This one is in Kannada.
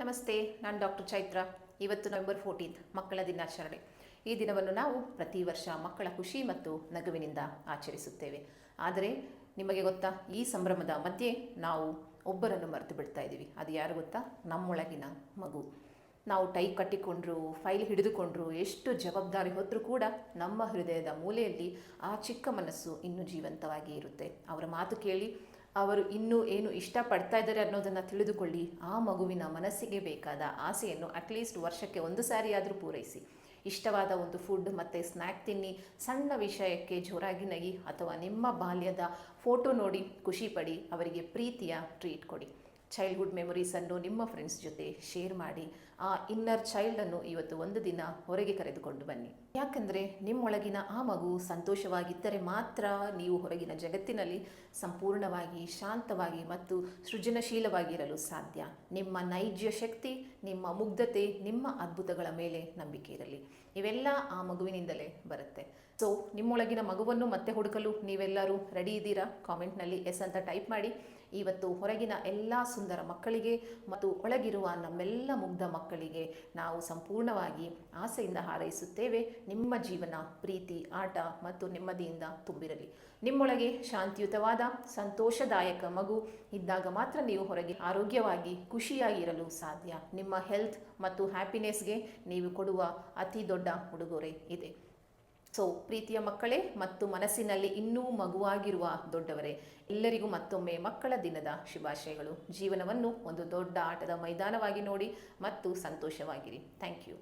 ನಮಸ್ತೆ, ನಾನು ಡಾಕ್ಟರ್ ಚೈತ್ರ. ಇವತ್ತು ನವೆಂಬರ್ 14 ಮಕ್ಕಳ ದಿನಾಚರಣೆ. ಈ ದಿನವನ್ನು ನಾವು ಪ್ರತಿ ವರ್ಷ ಮಕ್ಕಳ ಖುಷಿ ಮತ್ತು ನಗುವಿನಿಂದ ಆಚರಿಸುತ್ತೇವೆ. ಆದರೆ ನಿಮಗೆ ಗೊತ್ತಾ, ಈ ಸಂಭ್ರಮದ ಮಧ್ಯೆ ನಾವು ಒಬ್ಬರನ್ನು ಮರೆತು ಬಿಡ್ತಾ ಇದ್ದೀವಿ. ಅದು ಯಾರು ಗೊತ್ತಾ? ನಮ್ಮೊಳಗಿನ ಮಗು. ನಾವು ಟೈ ಕಟ್ಟಿಕೊಂಡ್ರು, ಫೈಲ್ ಹಿಡಿದುಕೊಂಡ್ರು, ಎಷ್ಟು ಜವಾಬ್ದಾರಿ ಹೊತ್ತರೂ ಕೂಡ ನಮ್ಮ ಹೃದಯದ ಮೂಲೆಯಲ್ಲಿ ಆ ಚಿಕ್ಕ ಮನಸ್ಸು ಇನ್ನೂ ಜೀವಂತವಾಗಿ ಇರುತ್ತೆ. ಅವರ ಮಾತು ಕೇಳಿ ಅವರು ಇನ್ನೂ ಏನು ಇಷ್ಟಪಡ್ತಾ ಇದ್ದಾರೆ ಅನ್ನೋದನ್ನು ತಿಳಿದುಕೊಳ್ಳಿ. ಆ ಮಗುವಿನ ಮನಸ್ಸಿಗೆ ಬೇಕಾದ ಆಸೆಯನ್ನು ಅಟ್ಲೀಸ್ಟ್ ವರ್ಷಕ್ಕೆ ಒಂದು ಸಾರಿಯಾದರೂ ಪೂರೈಸಿ. ಇಷ್ಟವಾದ ಒಂದು ಫುಡ್ ಮತ್ತು ಸ್ನ್ಯಾಕ್ ತಿನ್ನಿ, ಸಣ್ಣ ವಿಷಯಕ್ಕೆ ಜೋರಾಗಿ ನಗಿ, ಅಥವಾ ನಿಮ್ಮ ಬಾಲ್ಯದ ಫೋಟೋ ನೋಡಿ ಖುಷಿ ಪಡಿ, ಅವರಿಗೆ ಪ್ರೀತಿಯ ಟ್ರೀಟ್ ಕೊಡಿ. ಚೈಲ್ಡ್ಹುಡ್ ಮೆಮೊರೀಸನ್ನು ನಿಮ್ಮ ಫ್ರೆಂಡ್ಸ್ ಜೊತೆ ಶೇರ್ ಮಾಡಿ. ಆ ಇನ್ನರ್ ಚೈಲ್ಡನ್ನು ಇವತ್ತು ಒಂದು ದಿನ ಹೊರಗೆ ಕರೆದುಕೊಂಡು ಬನ್ನಿ. ಯಾಕಂದರೆ ನಿಮ್ಮೊಳಗಿನ ಆ ಮಗು ಸಂತೋಷವಾಗಿದ್ದರೆ ಮಾತ್ರ ನೀವು ಹೊರಗಿನ ಜಗತ್ತಿನಲ್ಲಿ ಸಂಪೂರ್ಣವಾಗಿ, ಶಾಂತವಾಗಿ ಮತ್ತು ಸೃಜನಶೀಲವಾಗಿರಲು ಸಾಧ್ಯ. ನಿಮ್ಮ ನೈಜ ಶಕ್ತಿ, ನಿಮ್ಮ ಮುಗ್ಧತೆ, ನಿಮ್ಮ ಅದ್ಭುತಗಳ ಮೇಲೆ ನಂಬಿಕೆ ಇರಲಿ. ಇವೆಲ್ಲ ಆ ಮಗುವಿನಿಂದಲೇ ಬರುತ್ತೆ. ಸೊ ನಿಮ್ಮೊಳಗಿನ ಮಗುವನ್ನು ಮತ್ತೆ ಹುಡುಕಲು ನೀವೆಲ್ಲರೂ ರೆಡಿ ಇದ್ದೀರಾ? ಕಾಮೆಂಟ್ನಲ್ಲಿ ಎಸ್ ಅಂತ ಟೈಪ್ ಮಾಡಿ. ಇವತ್ತು ಹೊರಗಿನ ಎಲ್ಲ ಸುಂದರ ಮಕ್ಕಳಿಗೆ ಮತ್ತು ಒಳಗಿರುವ ನಮ್ಮೆಲ್ಲ ಮುಗ್ಧ ಮಕ್ಕಳಿಗೆ ನಾವು ಸಂಪೂರ್ಣವಾಗಿ ಆಸೆಯಿಂದ ಹಾರೈಸುತ್ತೇವೆ. ನಿಮ್ಮ ಜೀವನ ಪ್ರೀತಿ, ಆಟ ಮತ್ತು ನೆಮ್ಮದಿಯಿಂದ ತುಂಬಿರಲಿ. ನಿಮ್ಮೊಳಗೆ ಶಾಂತಿಯುತವಾದ ಸಂತೋಷದಾಯಕ ಮಗು ಇದ್ದಾಗ ಮಾತ್ರ ನೀವು ಹೊರಗೆ ಆರೋಗ್ಯವಾಗಿ ಖುಷಿಯಾಗಿರಲು ಸಾಧ್ಯ. ನಿಮ್ಮ ಹೆಲ್ತ್ ಮತ್ತು ಹ್ಯಾಪಿನೆಸ್ಗೆ ನೀವು ಕೊಡುವ ಅತಿ ದೊಡ್ಡ ಉಡುಗೊರೆ ಇದೆ. ಸೊ ಪ್ರೀತಿಯ ಮಕ್ಕಳೇ ಮತ್ತು ಮನಸ್ಸಿನಲ್ಲಿ ಇನ್ನೂ ಮಗುವಾಗಿರುವ ದೊಡ್ಡವರೇ, ಎಲ್ಲರಿಗೂ ಮತ್ತೊಮ್ಮೆ ಮಕ್ಕಳ ದಿನದ ಶುಭಾಶಯಗಳು. ಜೀವನವನ್ನು ಒಂದು ದೊಡ್ಡ ಆಟದ ಮೈದಾನವಾಗಿ ನೋಡಿ ಮತ್ತು ಸಂತೋಷವಾಗಿರಿ. Thank you.